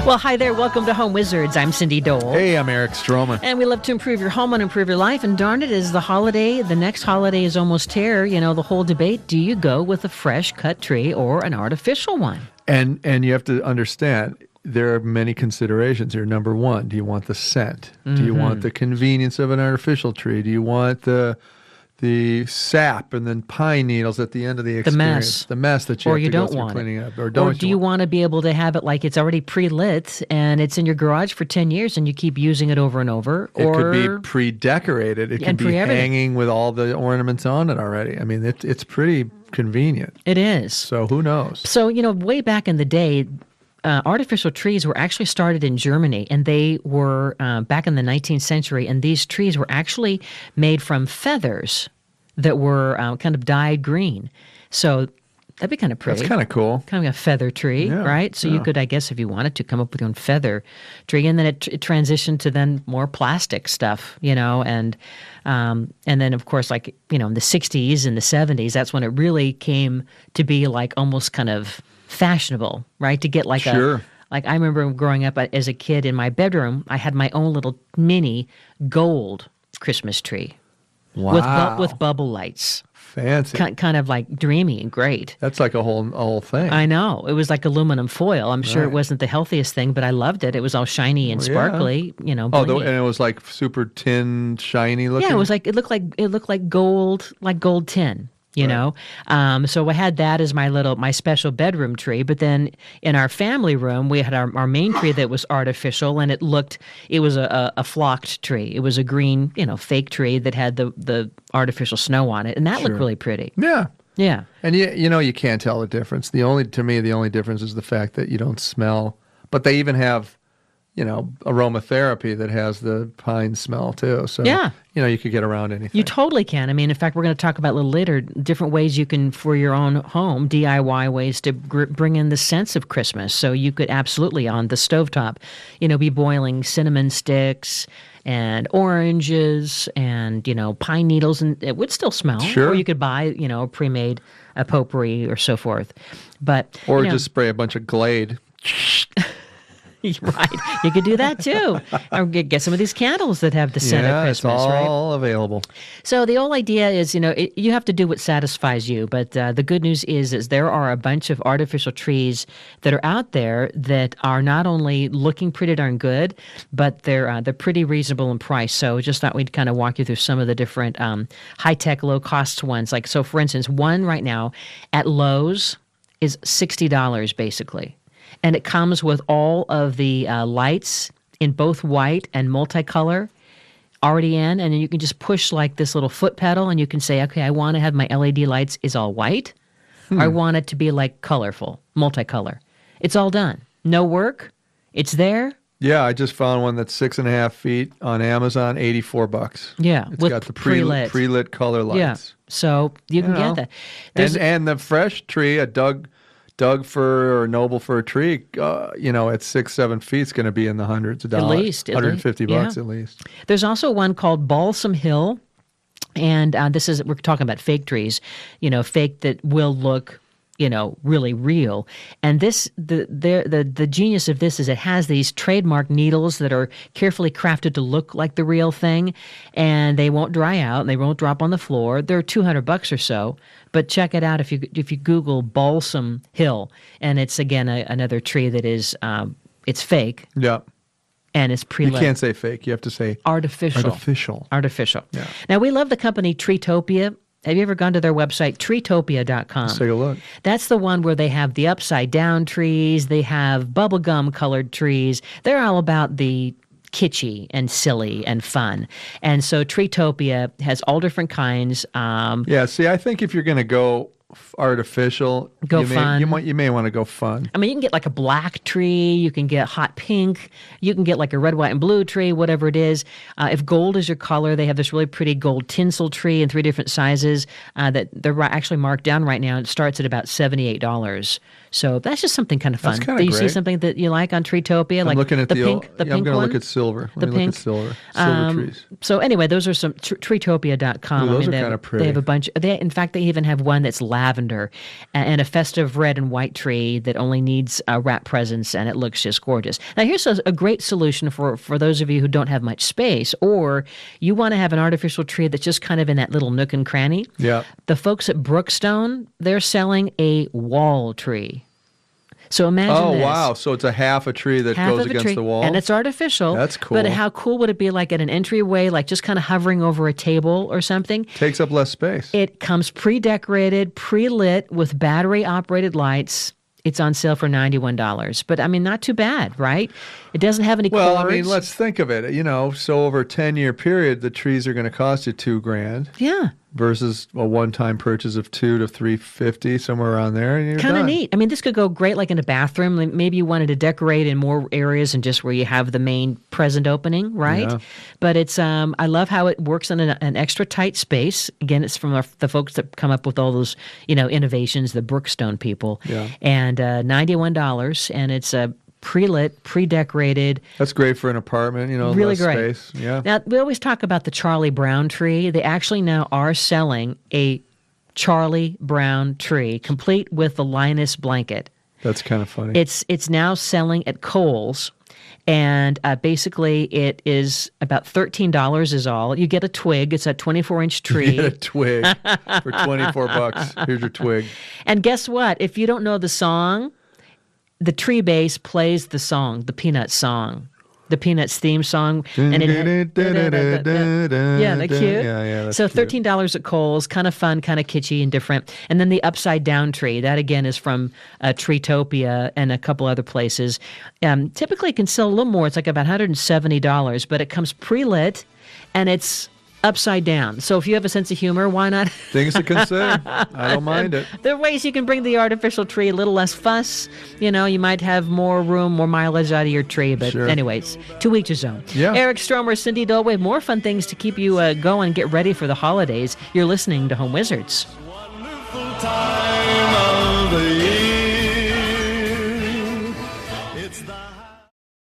Well, hi there. Welcome to Home Wizards. I'm Cindy Dole. Hey, I'm Eric Stroman. And we love to improve your home and improve your life. And darn it, as the next holiday is almost here. You know, the whole debate, do you go with a fresh cut tree or an artificial one? And you have to understand, there are many considerations here. Number one, do you want the scent? Do you want the convenience of an artificial tree? Do you want the sap and then pine needles at the end of the experience? The mess that you or have you to go don't through want cleaning it. up. Or do you want to be able to have it like it's already pre-lit and it's in your garage for 10 years and you keep using it over and over? It could be pre-decorated. It could be hanging with all the ornaments on it already. I mean, it's pretty convenient. It is. So who knows? So, you know, way back in the day, artificial trees were actually started in Germany, and they were back in the 19th century, and these trees were actually made from feathers that were kind of dyed green. So that'd be kind of pretty. That's kind of cool. Kind of a feather tree, right? So you could, I guess, if you wanted to, come up with your own feather tree. And then it transitioned to then more plastic stuff, you know, and then, of course, like, you know, in the 60s and the 70s, that's when it really came to be like almost kind of fashionable, right? To get like like I remember growing up as a kid in my bedroom, I had my own little mini gold Christmas tree. Wow. With bubble lights. Fancy. Kind of like dreamy and great. That's like a whole thing. I know. It was like aluminum foil. I'm sure it wasn't the healthiest thing, but I loved it. It was all shiny and sparkly, you know. Oh, and it was like super tin, shiny looking? Yeah, it was like it looked like gold, tin. You know, so I had that as my special bedroom tree. But then in our family room, we had our main tree that was artificial, and it was a flocked tree. It was a green, you know, fake tree that had the artificial snow on it, and that looked really pretty. Yeah. Yeah. And you know, you can't tell the difference. The only difference is the fact that you don't smell. But they even have, you know, aromatherapy that has the pine smell too. So, you know, you could get around anything. You totally can. I mean, in fact, we're going to talk about a little later different ways you can, for your own home, DIY ways to bring in the sense of Christmas. So you could absolutely, on the stovetop, you know, be boiling cinnamon sticks and oranges and, you know, pine needles, and it would still smell. Sure. Or you could buy, you know, pre-made potpourri or so forth. But or just spray a bunch of Glade. Right. You could do that too. Or get some of these candles that have the scent of Christmas, it's right? all available. So the whole idea is, you know, you have to do what satisfies you. But the good news is there are a bunch of artificial trees that are out there that are not only looking pretty darn good, but they're pretty reasonable in price. So just thought we'd kind of walk you through some of the different high-tech, low-cost ones. Like, so for instance, one right now at Lowe's is $60 basically. And it comes with all of the lights in both white and multicolor already in. And then you can just push like this little foot pedal and you can say, okay, I want to have my LED lights is all white. Or I want it to be like colorful, multicolor. It's all done. No work. It's there. Yeah, I just found one that's 6.5 feet on Amazon, $84. Yeah, it's got the pre-lit color lights. Yeah, so you can get that. And the fresh tree, a Doug fir or noble fir tree, you know, at 6-7 feet, is going to be in the hundreds of dollars. At least. $150 at least. There's also one called Balsam Hill, and we're talking about fake trees, you know, fake that will look, you know, really real. And the genius of this is it has these trademark needles that are carefully crafted to look like the real thing, and they won't dry out and they won't drop on the floor. They're $200 or so, but check it out if you Google Balsam Hill, and it's again another tree that is it's fake. Yeah. And it's pre-lit. You can't say fake. You have to say artificial. Artificial. Yeah. Now we love the company Treetopia. Have you ever gone to their website, treetopia.com? Let's take a look. That's the one where they have the upside-down trees. They have bubblegum-colored trees. They're all about the kitschy and silly and fun. And so Treetopia has all different kinds. Yeah, see, I think if you're going to go artificial, fun. You may want to go fun. I mean, you can get like a black tree, you can get hot pink, you can get like a red, white, and blue tree, whatever it is. If gold is your color, they have this really pretty gold tinsel tree in 3 different sizes that they're actually marked down right now. It starts at about $78. So that's just something kind of fun. That's kind of Do you great. see something that you like on Treetopia? I'm like looking at the pink. pink I'm going to one? look at silver. The pink. Look at silver trees. So anyway, those are some treetopia.com. Ooh, those are kind of pretty. They have a bunch. In fact, they even have one that's lavender. lavender, and a festive red and white tree that only needs wrap presents, and it looks just gorgeous. Now, here's a great solution for those of you who don't have much space, or you want to have an artificial tree that's just kind of in that little nook and cranny. Yeah. The folks at Brookstone, they're selling a wall tree. So imagine this. Oh, wow. So it's a half a tree that Half goes of a against tree, the wall? and it's artificial. That's cool. But how cool would it be like at an entryway, like just kind of hovering over a table or something? Takes up less space. It comes pre-decorated, pre-lit with battery-operated lights. It's on sale for $91. But, I mean, not too bad, right? It doesn't have any Well, cords. I mean, let's think of it. So over a 10-year period, the trees are going to cost you $2,000. Yeah. Versus a one-time purchase of $200 to $350, somewhere around there, and you're Kind of done. neat. I mean, this could go great like in a bathroom. Like maybe you wanted to decorate in more areas than just where you have the main present opening, right? Yeah. But it's I love how it works in an extra tight space. Again, it's from the folks that come up with all those innovations, the Brookstone people. Yeah. And $91, and it's pre-lit, pre-decorated. That's great for an apartment, Really less great. space. Yeah. Now, we always talk about the Charlie Brown tree. They actually now are selling a Charlie Brown tree, complete with the Linus blanket. That's kind of funny. It's now selling at Kohl's, and basically it is about $13 is all. You get a twig. It's a 24-inch tree. You get a twig for $24. Here's your twig. And guess what? If you don't know the song, the tree base plays the song, the Peanuts song. The Peanuts theme song, and it yeah, they're cute. Yeah, that's so cute. $13 at Kohl's, kind of fun, kind of kitschy and different. And then the upside down tree, that again is from Treetopia and a couple other places. Typically, it can sell a little more. It's like about $170, but it comes pre-lit, and it's upside down. So if you have a sense of humor, why not? Things to consider. I don't mind it. There are ways you can bring the artificial tree a little less fuss. You might have more room, more mileage out of your tree. But Sure. anyways, to each his own. Yeah. Eric Stromer, Cindy Dole, we have more fun things to keep you going, get ready for the holidays. You're listening to Home Wizards. Wonderful time.